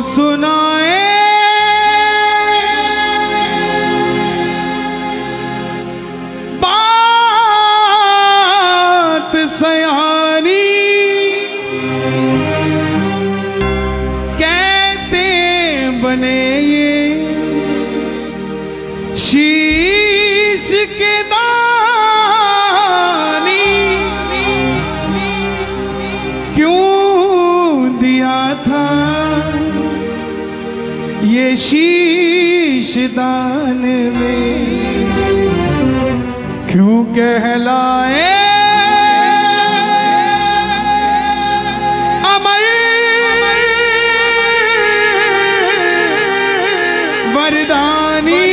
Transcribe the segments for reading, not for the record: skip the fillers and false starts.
सुनाए बात सयानी, कैसे बने ये शीश के दानी, क्यों दिया था ये शीश दान में, क्यों कहलाए अमर वरदानी।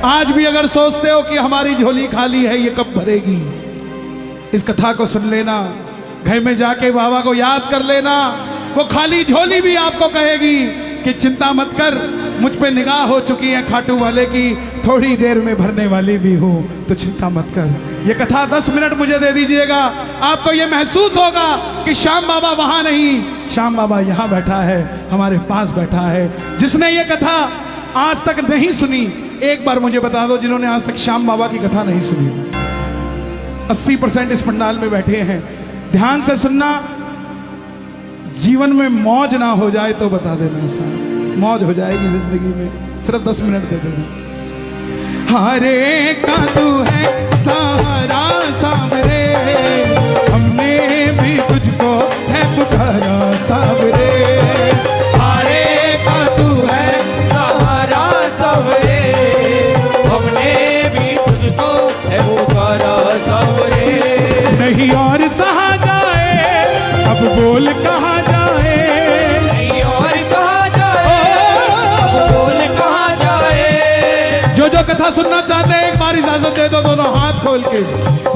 आज भी अगर सोचते हो कि हमारी झोली खाली है, ये कब भरेगी, इस कथा को सुन लेना, घर में जाके बाबा को याद कर लेना। वो खाली झोली भी आपको कहेगी कि चिंता मत कर, मुझ पे निगाह हो चुकी है खाटू वाले की, थोड़ी देर में भरने वाली भी हूं, तो चिंता मत कर। ये कथा 10 मिनट मुझे दे दीजिएगा, आपको ये महसूस होगा कि श्याम बाबा वहां नहीं, श्याम बाबा यहां बैठा है, हमारे पास बैठा है। जिसने ये कथा आज तक नहीं सुनी, एक बार मुझे बता दो, जिन्होंने आज तक श्याम बाबा की कथा नहीं सुनी। 80% इस पंडाल में बैठे हैं, ध्यान से सुनना। जीवन में मौज ना हो जाए तो बता देना, ऐसा मौज हो जाएगी जिंदगी में, सिर्फ 10 मिनट दे देना। हरे का तू है सहारा सावरे, हमने भी तुझको है पुकारा सावरे। हरे का तू है सहारा सावरे, हमने भी तुझको है पुकारा सावरे। नहीं और सहा जाए, अब बोल कहा जाए, नहीं और कहा जाए, अब बोल कहा जाए। जो जो कथा सुनना चाहते हैं एक बार इजाजत दे दो, दोनों हाथ खोल के।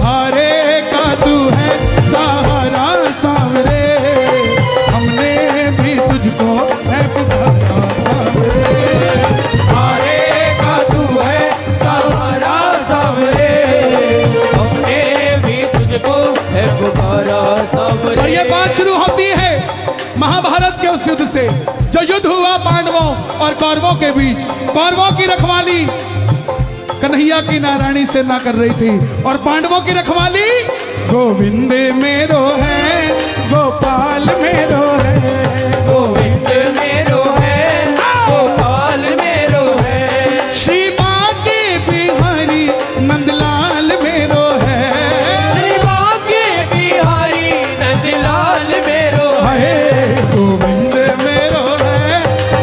हरे का तू है सहारा सावरे, हमने भी तुझको है पुकारा सावरे। हरे का तू है सहारा सावरे, हमने भी तुझको है पुकारा सावरे। और ये बात शुरू होती है महाभारत के उस युद्ध से, जो युद्ध हुआ पांडवों और कौरवों के बीच। कौरवों की रखवाली कन्हैया की नारायणी से ना कर रही थी, और पांडवों की रखवाली गोविंद मेरो है, गोपाल मेरो है, गोविंद मेरो है, गोपाल मेरो है। श्री बांके बिहारी नंदलाल मेरो है, श्री बांके बिहारी नंदलाल मेरो है। गोविंद मेरो है,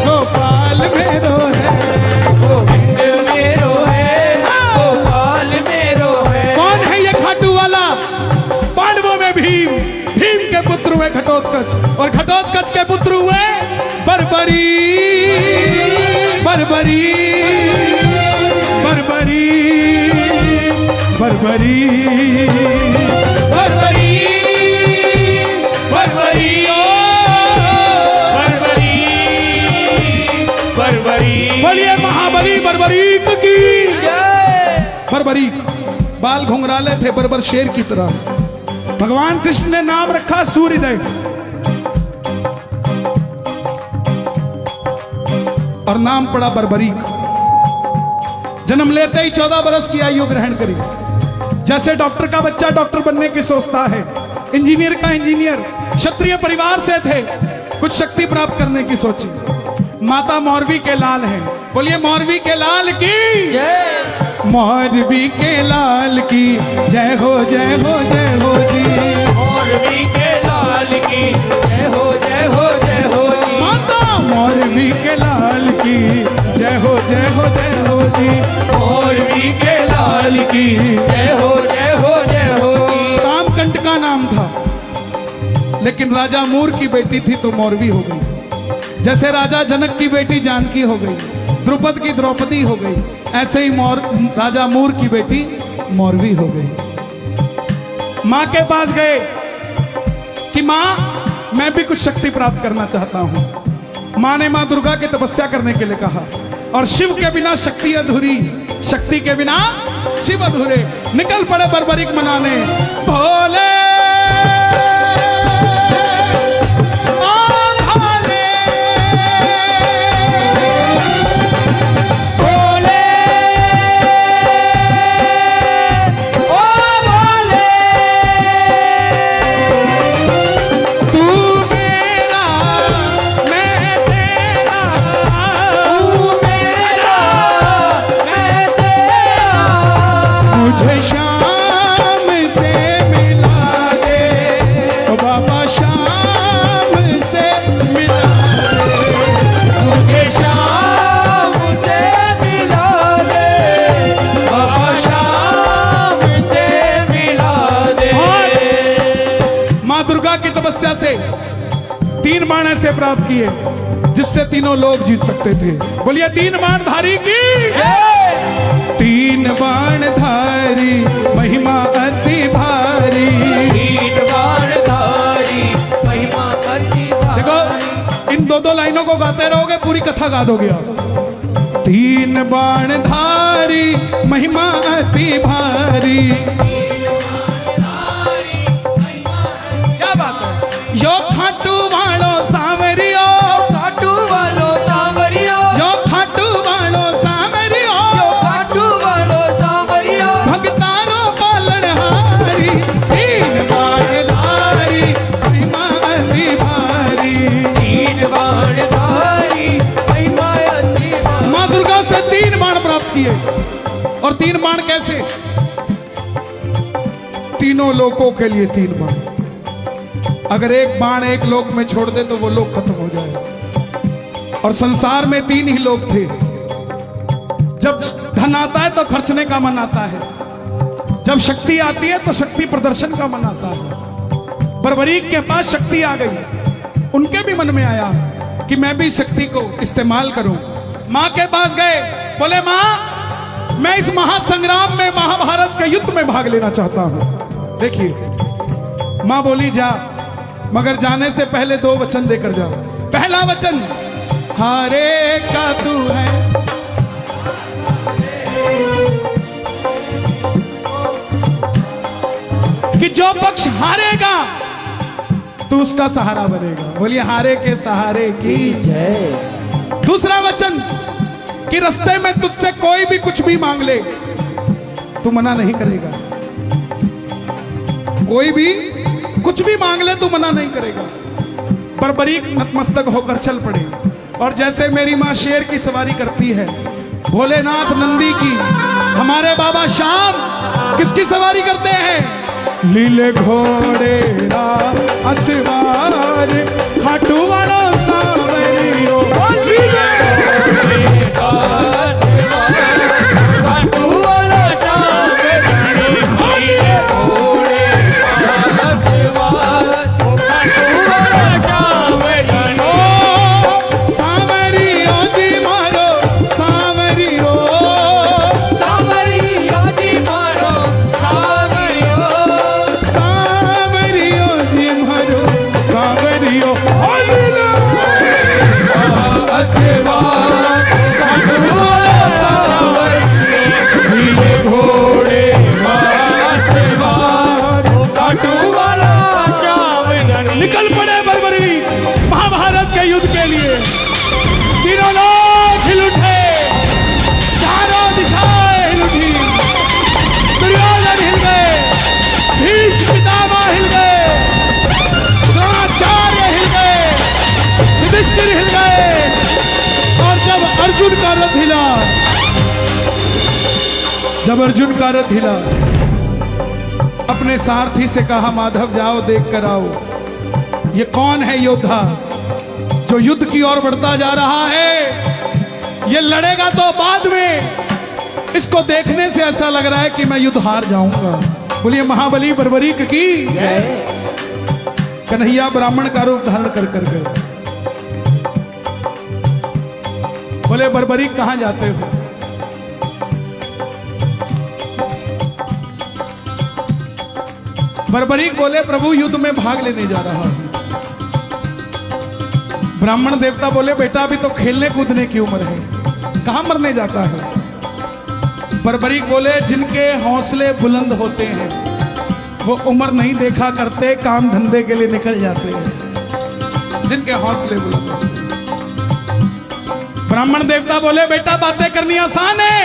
गोपाल मेरो है, गोविंद मेरो है, गोपाल मेरो है। कौन है ये खाटू वाला? पांडवों में भीम, भीम के पुत्र हुए घटोत्कच, और घटोत्कच के पुत्र हुए बर्बरी, बर्बरी, बर्बरी, बर्बरी, बर्बरी, बर्बरी, ओ बर्बरी, बर्बरी। बोलिए महाबली बर्बरीक की जय। बर्बरीक बाल घुंघराले थे बर्बर शेर की तरह। भगवान कृष्ण ने नाम रखा सूर्यदेव, और नाम पड़ा बर्बरीक। जन्म लेते ही 14 बरस की आयु ग्रहण करी। जैसे डॉक्टर का बच्चा डॉक्टर बनने की सोचता है, इंजीनियर का इंजीनियर, क्षत्रिय परिवार से थे, कुछ शक्ति प्राप्त करने की सोची। माता मौरवी के लाल हैं, बोलिए मौरवी के लाल की जय। मौरवी के लाल की जय हो, जय हो, जय हो जी। मौरवी के लाल की जय हो, जय हो, जय हो जी। माता मौरवी के लाल की जय हो, जय हो, जय हो जी। मौरवी के लाल की जय हो, जय हो, जय हो जी। कामकंट का नाम था, लेकिन राजा मूर की बेटी थी तो मौरवी हो गई। जैसे राजा जनक की बेटी जानकी हो गई, द्रुपद की द्रौपदी हो गई, ऐसे ही राजा मूर की बेटी मौरवी हो गई। मां के पास गए कि मां मैं भी कुछ शक्ति प्राप्त करना चाहता हूं। मां ने मां दुर्गा की तपस्या करने के लिए कहा, और शिव के बिना शक्ति अधूरी, शक्ति के बिना शिव अधूरे। निकल पड़े बर्बरीक मनाने, भोले मुझे शाम से मिला दे, ओ बाबा शाम से मिला दे, मुझे शाम से मिला दे, बाबा शाम से मिला दे। माँ दुर्गा की तपस्या से 3 बाण ऐसे प्राप्त किए जिससे तीनों लोग जीत सकते थे। बोलिए 3 बाण धारी की, 3 बाण धारी महिमा अति भारी, 3 बाण धारी महिमा अति भारी। देखो इन 2 लाइनों को गाते रहोगे पूरी कथा गा दोगे आप। 3 बाण धारी महिमा अति भारी, क्या बात है। यो खाटू वालो सावरियो, खाटू वालो सांवरियो, यो खाटू वालो सावरियो, खाटू वालो सांवरियो, भगतानो पालनहारी, 3 बाण धारी महिमा अति भारी, 3 बाण धारी महिमा अति भारी। माँ दुर्गा से 3 बाण प्राप्त किए। और 3 बाण कैसे? तीनों लोकों के लिए 3 बाण। अगर एक बाण एक लोक में छोड़ दे तो वो लोक खत्म हो जाए। और संसार में 3 ही लोग थे। जब धन आता है तो खर्चने का मन आता है, जब शक्ति आती है तो शक्ति प्रदर्शन का मन आता है। बर्बरीक के पास शक्ति आ गई, उनके भी मन में आया कि मैं भी शक्ति को इस्तेमाल करूं। मां के पास गए, बोले मां मैं इस महासंग्राम में, महाभारत के युद्ध में भाग लेना चाहता हूं। देखिए मां बोली जा, मगर जाने से पहले 2 वचन देकर जाओ। पहला वचन हारे का तू है, कि जो पक्ष हारेगा तू उसका सहारा बनेगा। बोलिए हारे के सहारे की जय। दूसरा वचन कि रास्ते में तुझसे कोई भी कुछ भी मांग ले तू मना नहीं करेगा। कोई भी कुछ भी मांग ले तू मना नहीं करेगा। बर्बरीक नतमस्तक होकर चल पड़े। और जैसे मेरी माँ शेर की सवारी करती है, भोलेनाथ नंदी की, हमारे बाबा श्याम किसकी सवारी करते हैं? लीले घोड़े रा असवार खाटू वालो सावरियो, लीले खाटू वालो सांवरियो, लीले घोड़े असवार, खाटू वालो सांवरियो, सावरियो जी मारो सावरियो, सांवरियो जी मारो सांवरियो, सावरियो जी मारो सावरियो, असवार, खाटू वालो सांवरियो, लीले घोड़े असवार, खाटू वालो सांवरियो। निकल पड़े बर्बरी महाभारत के युद्ध के लिए। तीनों लोग हिल उठे, चारों दिशाएं हिल उठी। दुर्योधन हिल गए, भीष्म पितामह हिल गए, द्रोणाचार्य हिल गए, युधिष्ठिर हिल गए। और जब अर्जुन का रथ हिला, जब अर्जुन का रथ हिला, अपने सारथी से कहा माधव जाओ देख कर आओ, ये कौन है योद्धा जो युद्ध की ओर बढ़ता जा रहा है? ये लड़ेगा तो बाद में, इसको देखने से ऐसा लग रहा है कि मैं युद्ध हार जाऊंगा। बोलिए महाबली बर्बरीक की जय। कन्हैया ब्राह्मण का रूप धारण कर कर गए। बोले बर्बरीक कहां जाते हो? बर्बरीक बोले प्रभु युद्ध में भाग लेने जा रहा हूं। ब्राह्मण देवता बोले बेटा अभी तो खेलने कूदने की उम्र है, कहां मरने जाता है? बर्बरीक बोले जिनके हौसले बुलंद होते हैं वो उम्र नहीं देखा करते, काम धंधे के लिए निकल जाते हैं। जिनके हौसले बुलंद होते हैं। ब्राह्मण देवता बोले बेटा बातें करनी आसान है,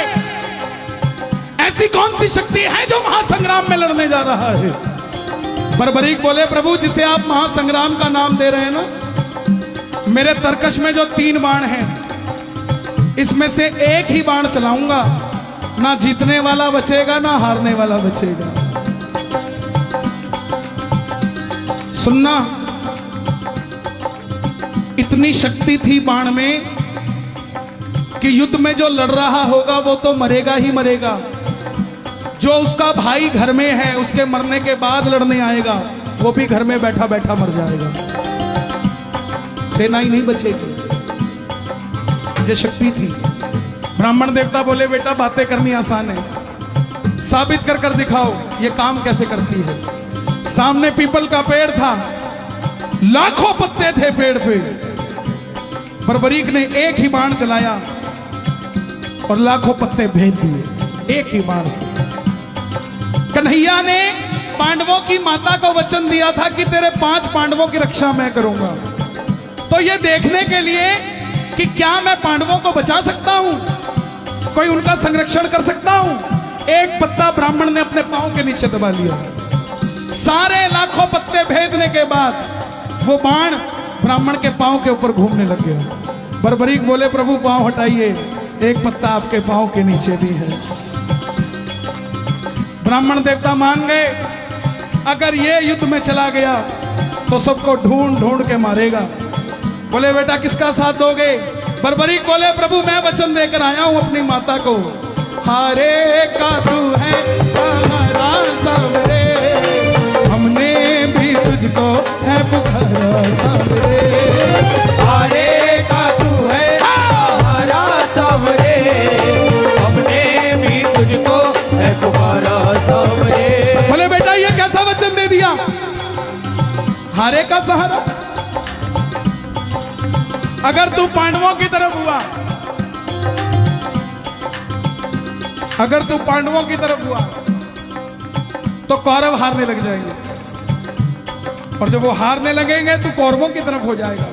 ऐसी कौन सी शक्ति है जो महासंग्राम में लड़ने जा रहा है। बर्बरीक बोले प्रभु जिसे आप महासंग्राम का नाम दे रहे हैं ना, मेरे तरकश में जो 3 बाण हैं इसमें से एक ही बाण चलाऊंगा, ना जीतने वाला बचेगा ना हारने वाला बचेगा। सुनना, इतनी शक्ति थी बाण में कि युद्ध में जो लड़ रहा होगा वो तो मरेगा ही मरेगा, जो उसका भाई घर में है उसके मरने के बाद लड़ने आएगा वो भी घर में बैठा बैठा मर जाएगा, सेना ही नहीं बचेगी। ये शक्ति थी। ब्राह्मण देवता बोले बेटा बातें करनी आसान है, साबित कर कर दिखाओ ये काम कैसे करती है। सामने पीपल का पेड़ था, लाखों पत्ते थे पेड़ पे। बर्बरीक ने एक ही बाण चलाया और लाखों पत्ते भेज दिए एक ही बाण से। कन्हैया ने पांडवों की माता को वचन दिया था कि तेरे 5 पांडवों की रक्षा मैं करूंगा। तो ये देखने के लिए कि क्या मैं पांडवों को बचा सकता हूं, कोई उनका संरक्षण कर सकता हूं, एक पत्ता ब्राह्मण ने अपने पांव के नीचे दबा लिया। सारे लाखों पत्ते भेदने के बाद वो बाण ब्राह्मण के पांव के ऊपर घूमने लग गया। बर्बरीक बोले प्रभु पांव हटाइए, एक पत्ता आपके पांव के नीचे भी है। ब्राह्मण देवता मान गए, अगर ये युद्ध में चला गया तो सबको ढूंढ ढूंढ के मारेगा। बोले बेटा किसका साथ दोगे। बर्बरीक बोले प्रभु मैं वचन देकर आया हूं अपनी माता को, हारे का तू है सहारा सावरे, हमने भी तुझको है पुकारा सावरे। हारे का तू है सहारा सावरे, हमने भी तुझको है पुकारा सावरे। बोले बेटा ये कैसा वचन दे दिया, हारे का सहारा। अगर तू पांडवों की तरफ हुआ, अगर तू पांडवों की तरफ हुआ तो कौरव हारने लग जाएंगे, और जब वो हारने लगेंगे तो कौरवों की तरफ हो जाएगा,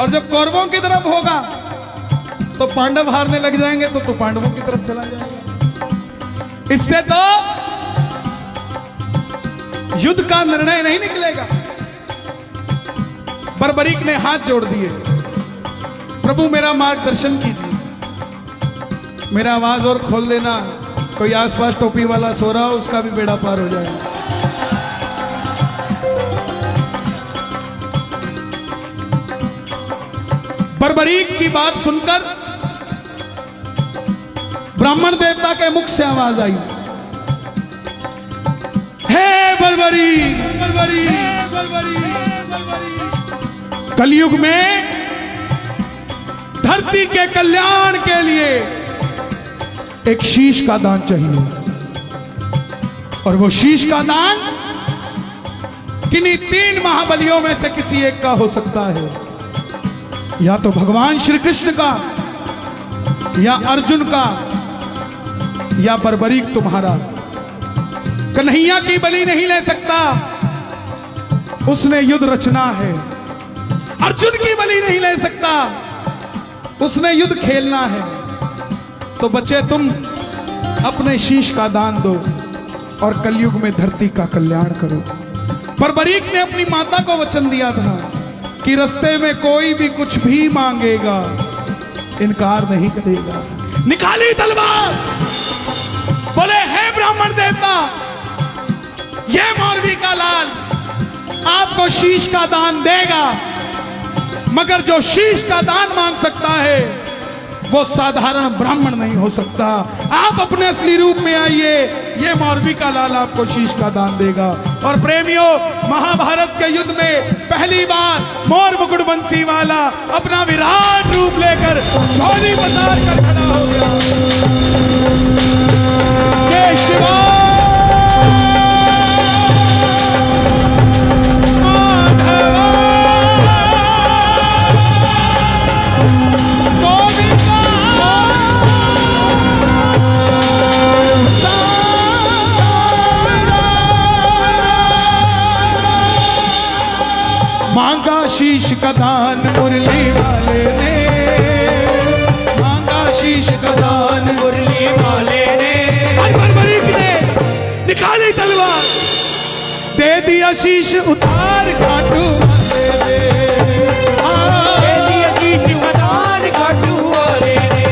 और जब कौरवों की तरफ होगा तो पांडव हारने लग जाएंगे तो तू पांडवों की तरफ चला जाएगा। इससे तो युद्ध का निर्णय नहीं निकलेगा। बर्बरीक ने हाथ जोड़ दिए, प्रभु मेरा मार्गदर्शन कीजिए, मेरा आवाज और खोल देना, कोई आसपास टोपी वाला सो रहा हो उसका भी बेड़ा पार हो जाएगा। बर्बरीक की बात सुनकर ब्राह्मण देवता के मुख से आवाज आई, हे बर्बरीक, बर्बरीक, बर्बरीक, बर्बरीक। कलयुग में धरती के कल्याण के लिए एक शीश का दान चाहिए, और वो शीश का दान किन्हीं 3 महाबलियों में से किसी एक का हो सकता है, या तो भगवान श्री कृष्ण का, या अर्जुन का, या बर्बरीक तुम्हारा। कन्हैया की बलि नहीं ले सकता, उसने युद्ध रचना है। अर्जुन की बलि नहीं ले सकता, उसने युद्ध खेलना है। तो बच्चे तुम अपने शीश का दान दो और कलयुग में धरती का कल्याण करो। बर्बरीक ने अपनी माता को वचन दिया था कि रास्ते में कोई भी कुछ भी मांगेगा इनकार नहीं करेगा। निकाली तलवार, बोले हे ब्राह्मण देवता, ये मौलवी का लाल आपको शीश का दान देगा, मगर जो शीश का दान मांग सकता है वो साधारण ब्राह्मण नहीं हो सकता। आप अपने असली रूप में आइए, ये मौलवी का लाल आपको शीश का दान देगा। और प्रेमियों, महाभारत के युद्ध में पहली बार मोर मुकुट बंसी वाला अपना विराट रूप लेकर झोली पसार कर खड़ा हो गया। जय शिवा शीश का दान मुरली वाले ने, मांगा शीश का दान मुरली वाले ने, बर्बरीक ने निकाली तलवार, दे दिया शीश उतार खाटू वाले ने। दे दिया शीश उतार खाटू वाले ने,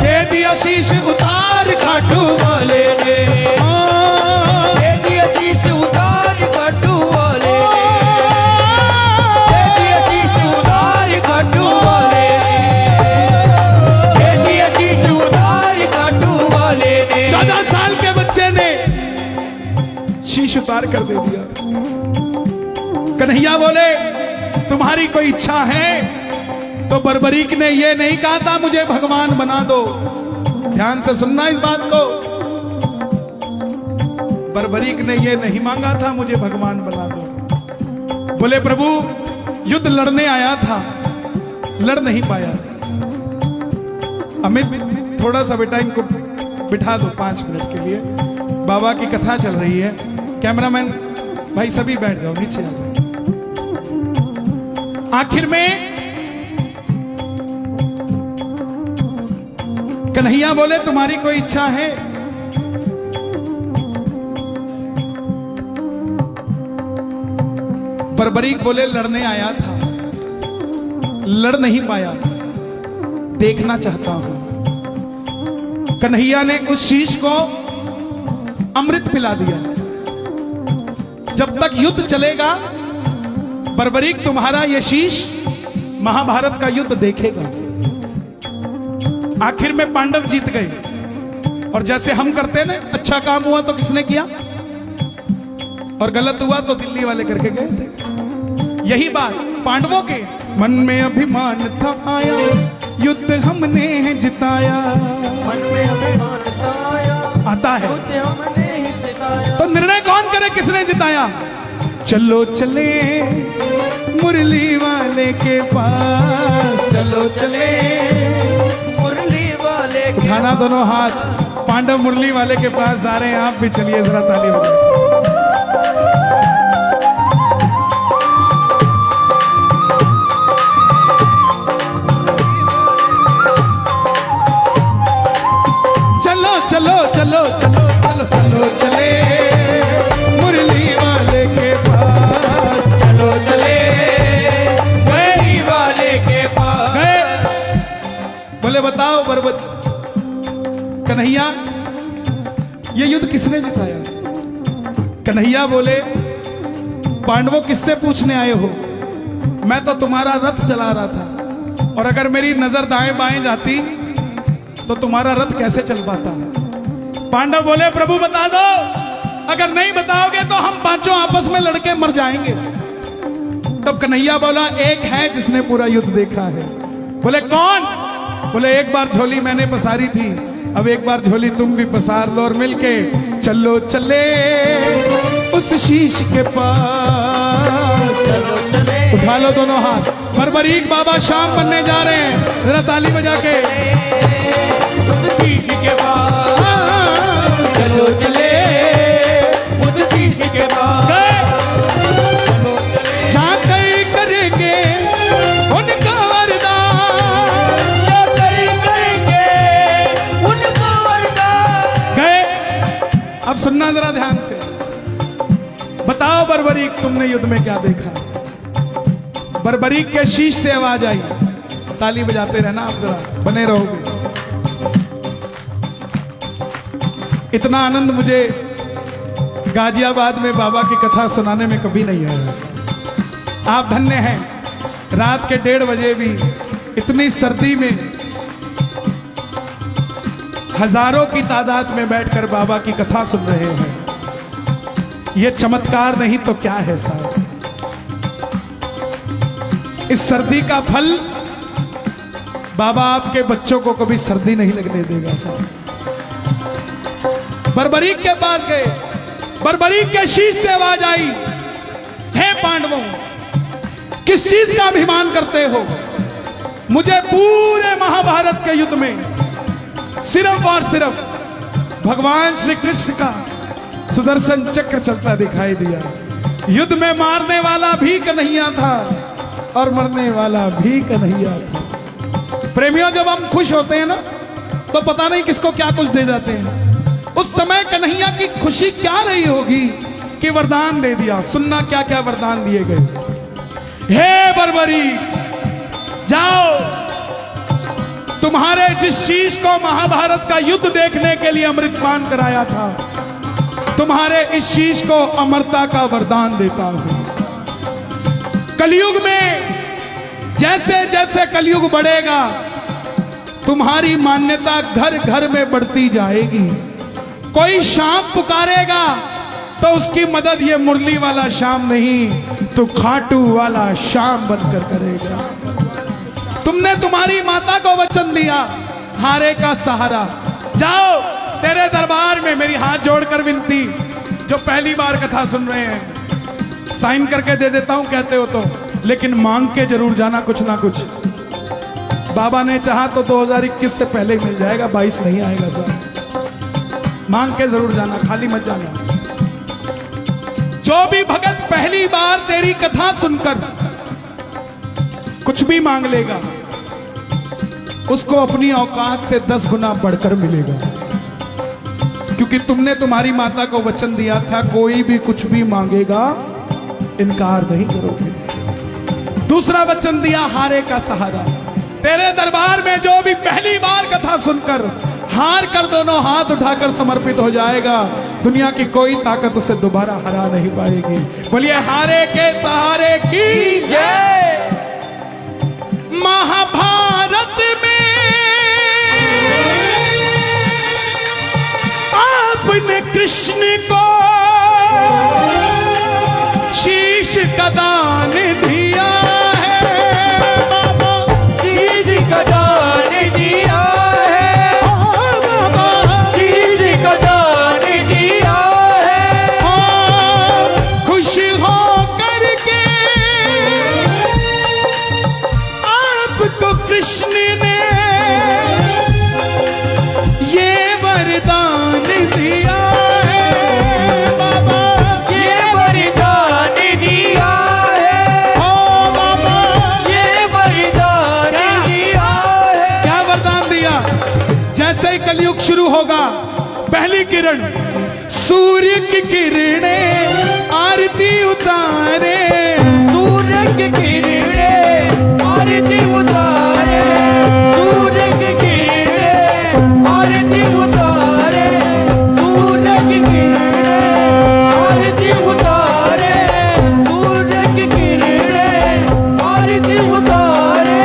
दे दिया शीश उतार खाटू वाले ने, दे दिया शीश उतार खाटू वाले ने, दे दिया शीश उतार खाटू वाले ने, दे दिया शीश उतार खाटू वाले ने। 14 साल के बच्चे ने शीश उतार कर दे दिया। कन्हैया बोले तुम्हारी कोई इच्छा है? तो बर्बरीक ने ये नहीं कहा था मुझे भगवान बना दो। ध्यान से सुनना इस बात को, बर्बरीक ने ये नहीं मांगा था मुझे भगवान बना दो। बोले प्रभु युद्ध लड़ने आया था, लड़ नहीं पाया। अमित थोड़ा सा बेटा इनको बिठा दो 5 मिनट के लिए, बाबा की कथा चल रही है। कैमरामैन भाई सभी बैठ जाओ, नीचे आ जाओ। आखिर में कन्हैया बोले तुम्हारी कोई इच्छा है? बर्बरीक बोले लड़ने आया था, लड़ नहीं पाया, देखना चाहता हूं। कन्हैया ने उस शीश को अमृत पिला दिया। जब तक युद्ध चलेगा बर्बरीक तुम्हारा ये शीश महाभारत का युद्ध देखेगा। आखिर में पांडव जीत गए, और जैसे हम करते ना, अच्छा काम हुआ तो किसने किया और गलत हुआ तो दिल्ली वाले करके गए थे। यही बात पांडवों के मन में अभिमान था आया, युद्ध हमने जिताया। मन में अभिमान आया, आता है युद्ध हमने जिताया। तो निर्णय कौन करे किसने जिताया? चलो चले मुरली वाले के पास, चलो चले। मुरली वाले के उठाना दोनों हाथ, पांडव मुरली वाले के पास जा रहे हैं, आप भी चलिए जरा ताली बजाइए। चलो चलो चलो चलो चलो चलो चले मुरली वाले के पास, चलो चले। मुरली वाले के पास गए। बोले बताओ बर्बर कन्हैया ये युद्ध किसने जिताया? कन्हैया बोले पांडवों किससे पूछने आए हो? मैं तो तुम्हारा रथ चला रहा था, और अगर मेरी नजर दाएं बाएं जाती तो तुम्हारा रथ कैसे चल पाता? पांडव बोले प्रभु बता दो, अगर नहीं बताओगे तो हम पांचों आपस में लड़के मर जाएंगे। तब कन्हैया बोला एक है जिसने पूरा युद्ध देखा है। बोले कौन? बोले एक बार झोली मैंने पसारी थी, अब एक बार झोली तुम भी पसार लो और मिलके चलो चले उस शीश के पास। चलो चले। उठा लो दोनों हाथ। बर्बरीक बाबा शाम बनने जा रहे हैं, जरा ताली बजा के। उस शीश के पास चलो चले उस शीश के पास जाकर करेंगे उनका वरदान, जाकर करेंगे उनका वरदान। गए। अब सुनना जरा ध्यान से, बताओ बर्बरीक तुमने युद्ध में क्या देखा? बर्बरीक के शीश से आवाज आई। ताली बजाते रहना आप, जरा बने रहोगे। इतना आनंद मुझे गाजियाबाद में बाबा की कथा सुनाने में कभी नहीं आया। आप धन्य हैं, रात के 1:30 बजे भी इतनी सर्दी में हजारों की तादाद में बैठकर बाबा की कथा सुन रहे हैं। ये चमत्कार नहीं तो क्या है साहब? इस सर्दी का फल बाबा आपके बच्चों को कभी सर्दी नहीं लगने देगा साहब। बर्बरीक के पास गए, बर्बरीक के शीश से आवाज आई, हे पांडवों किस चीज का अभिमान करते हो? मुझे पूरे महाभारत के युद्ध में सिर्फ और सिर्फ भगवान श्री कृष्ण का सुदर्शन चक्र चलता दिखाई दिया। युद्ध में मारने वाला भी कन्हैया था और मरने वाला भी कन्हैया था। प्रेमियों, जब हम खुश होते हैं ना तो पता नहीं किसको क्या कुछ दे जाते हैं। उस समय कन्हैया की खुशी क्या रही होगी कि वरदान दे दिया। सुनना क्या क्या वरदान दिए गए। हे बर्बरी, जाओ, तुम्हारे जिस शीश को महाभारत का युद्ध देखने के लिए अमृतपान कराया था, तुम्हारे इस शीश को अमरता का वरदान देता हूं। कलयुग में जैसे जैसे कलयुग बढ़ेगा, तुम्हारी मान्यता घर घर में बढ़ती जाएगी। कोई शाम पुकारेगा तो उसकी मदद ये मुरली वाला शाम नहीं, तो खाटू वाला शाम बनकर करेगा। तुमने तुम्हारी माता को वचन दिया, हारे का सहारा। जाओ, तेरे दरबार में मेरी हाथ जोड़कर विनती, जो पहली बार कथा सुन रहे हैं, साइन करके दे देता हूं कहते हो तो, लेकिन मांग के जरूर जाना कुछ ना कुछ। बाबा ने चाहा तो 2021 से पहले मिल जाएगा, 22 नहीं आएगा सर। मांग के जरूर जाना, खाली मत जाना। जो भी भगत पहली बार तेरी कथा सुनकर कुछ भी मांग लेगा, उसको अपनी औकात से 10 गुना बढ़कर मिलेगा। क्योंकि तुमने तुम्हारी माता को वचन दिया था, कोई भी कुछ भी मांगेगा इनकार नहीं करोगे। दूसरा वचन दिया, हारे का सहारा। तेरे दरबार में जो भी पहली बार कथा सुनकर हार कर दोनों हाथ उठाकर समर्पित हो जाएगा, दुनिया की कोई ताकत उसे दोबारा हरा नहीं पाएगी। बोलिए हारे के सहारे की जय। महाभारत में आपने कृष्ण को शीश का दान दिया है बाबा, शीश का दान दिया है बाबा, शीश का दान दिया है। खुश हो करके आपको कृष्ण ने ये वरदान दिया है बाबा, ये वरदान दिया है ओ बाबा। ये वरदान दिया है। क्या वरदान दिया? जैसे ही कलयुग शुरू होगा, पहली किरण सूर्य की किरणें आरती उतारे, सूर्य की किरणें आरती उतारे, सूर्य की किरणें आरती उतारे, सूर्य की किरणें आरती उतारे, सूर्य की किरणें आरती उतारे।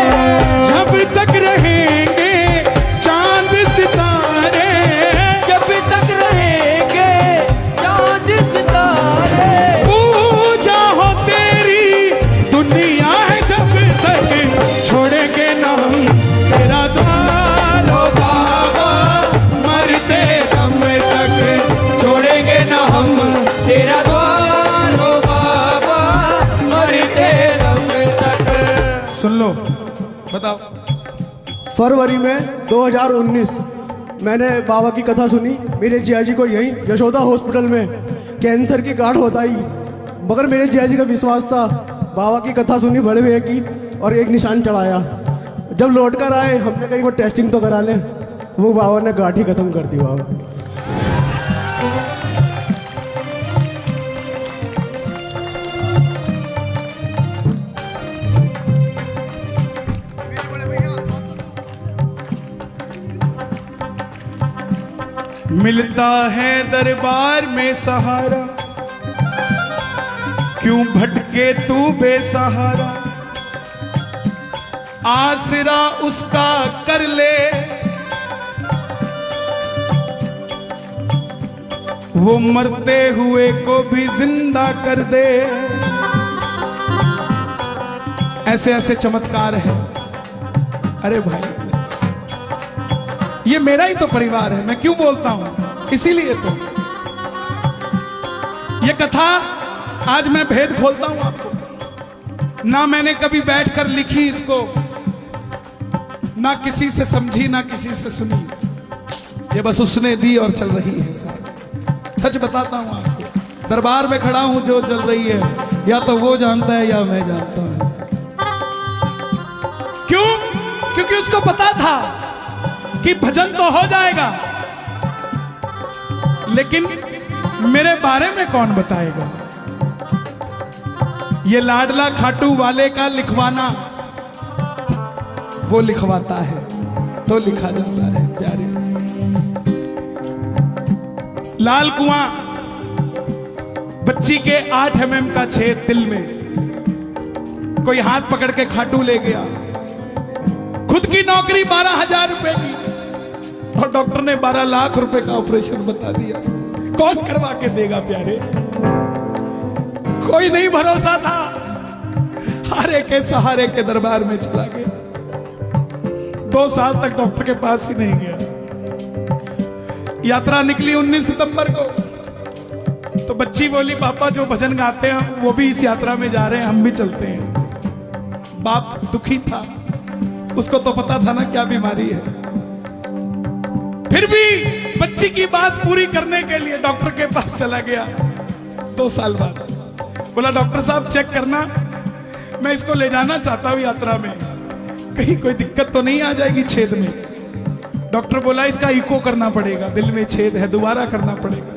जब तक रहेंगे चांद सितारे, जब तक रहेंगे चांद सितारे, पूजा हो तेरी दुनिया है जब तक छोड़ेंगे ना हम तेरा द्वार ओ बाबा मरते दम तक। छोड़ेंगे न हम तेरा द्वार, ओ बाबा मरते दम तक। सुन लो, बताओ। फरवरी में 2019 मैंने बाबा की कथा सुनी। मेरे जिया जी को यहीं यशोदा हॉस्पिटल में कैंसर की गांठ बताई, मगर मेरे जिया जी का विश्वास था। बाबा की कथा सुनी बड़े भैया की और एक निशान चढ़ाया। जब लौट कर आए, हमने कहीं वो टेस्टिंग तो करा लें, वो बाबा ने गांठ ही खत्म कर दी। बाबा मिलता है दरबार में सहारा, क्यों भटके तू बेसहारा। आसरा उसका कर ले, वो मरते हुए को भी जिंदा कर दे। ऐसे ऐसे चमत्कार है। अरे भाई, ये मेरा ही तो परिवार है, मैं क्यों बोलता हूं? इसीलिए तो ये कथा आज मैं भेद खोलता हूं आपको। ना मैंने कभी बैठकर लिखी इसको, ना किसी से समझी, ना किसी से सुनी। ये बस उसने दी और चल रही है। सच बताता हूं आपको। दरबार में खड़ा हूं, जो चल रही है या तो वो जानता है या मैं जानता हूं। क्यों? क्योंकि उसको पता था कि भजन तो हो जाएगा, लेकिन मेरे बारे में कौन बताएगा। ये लाडला खाटू वाले का लिखवाना, वो लिखवाता है तो लिखा जाता है। प्यारे लाल कुआं, बच्ची के 8 mm का छेद दिल में, कोई हाथ पकड़ के खाटू ले गया। खुद की नौकरी 12,000 रुपए की, और डॉक्टर ने 12 लाख रुपए का ऑपरेशन बता दिया। कौन करवा के देगा प्यारे? कोई नहीं भरोसा था, हारे के सहारे के दरबार में चला गया। 2 साल तक डॉक्टर के पास ही नहीं गया। यात्रा निकली 19 सितंबर को, तो बच्ची बोली पापा जो भजन गाते हैं वो भी इस यात्रा में जा रहे हैं, हम भी चलते हैं। बाप दुखी था, उसको तो पता था ना क्या बीमारी है। फिर भी बच्ची की बात पूरी करने के लिए डॉक्टर के पास चला गया। 2 साल बाद बोला डॉक्टर साहब चेक करना, मैं इसको ले जाना चाहता हूं यात्रा में, कहीं कोई दिक्कत तो नहीं आ जाएगी छेद में। डॉक्टर बोला इसका इको करना पड़ेगा, दिल में छेद है, दोबारा करना पड़ेगा।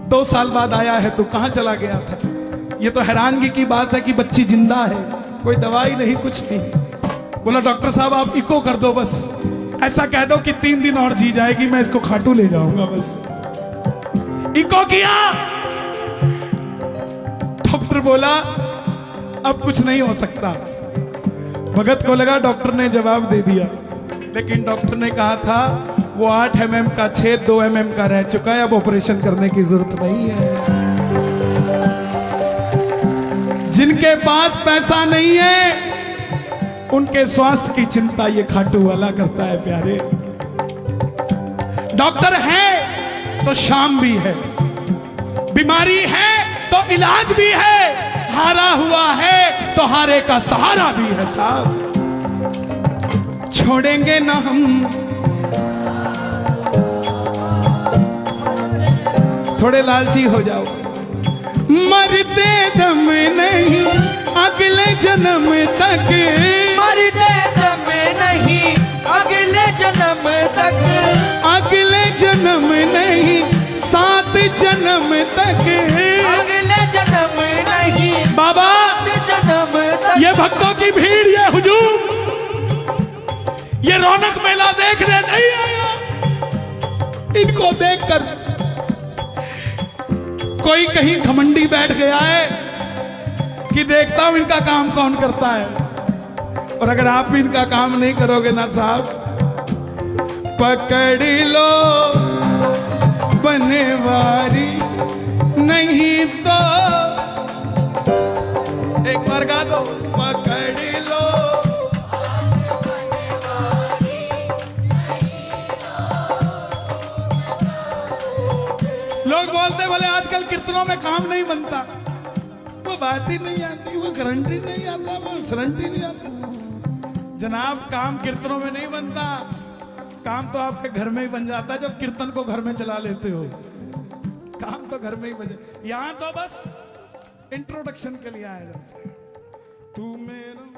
2 साल बाद आया है, तो कहां चला गया था? ये तो हैरानगी की बात है कि बच्ची जिंदा है, कोई दवाई नहीं, कुछ नहीं। बोला डॉक्टर साहब आप इको कर दो, बस ऐसा कह दो कि 3 दिन और जी जाएगी, मैं इसको खाटू ले जाऊंगा। बस इको किया। डॉक्टर बोला अब कुछ नहीं हो सकता। भगत को लगा डॉक्टर ने जवाब दे दिया, लेकिन डॉक्टर ने कहा था वो 8 mm का छेद 2 mm का रह चुका है, अब ऑपरेशन करने की जरूरत नहीं है। जिनके पास पैसा नहीं है उनके स्वास्थ्य की चिंता ये खाटू वाला करता है। प्यारे डॉक्टर है तो शाम भी है, बीमारी है तो इलाज भी है, हारा हुआ है तो हारे का सहारा भी है। साहब छोड़ेंगे ना हम, थोड़े लालची हो जाओ। मरते दम नहीं अगले जन्म तक, मरते दम नहीं अगले जन्म तक, अगले जन्म नहीं 7 जन्म तक, अगले जन्म नहीं बाबा जन्म तक। ये भक्तों की भीड़, ये हुजूम, ये रौनक मेला देखने नहीं आया। इनको देखकर कोई कहीं घमंडी बैठ गया है कि देखता हूं इनका काम कौन करता है। और अगर आप भी इनका काम नहीं करोगे ना साहब, पकड़ लो बनवारी, नहीं तो एक बार गा दो, पकड़ लो। लोग बोलते बोले आजकल कीर्तनों में काम नहीं बनता, वो बात ही नहीं आती, वो गारंटी नहीं आता, वो गारंटी नहीं आता। जनाब काम कीर्तनों में नहीं बनता, काम तो आपके घर में ही बन जाता है जब कीर्तन को घर में चला लेते हो। काम तो घर में ही बन जाता, यहां तो बस इंट्रोडक्शन के लिए आया जाता है। तू मेरा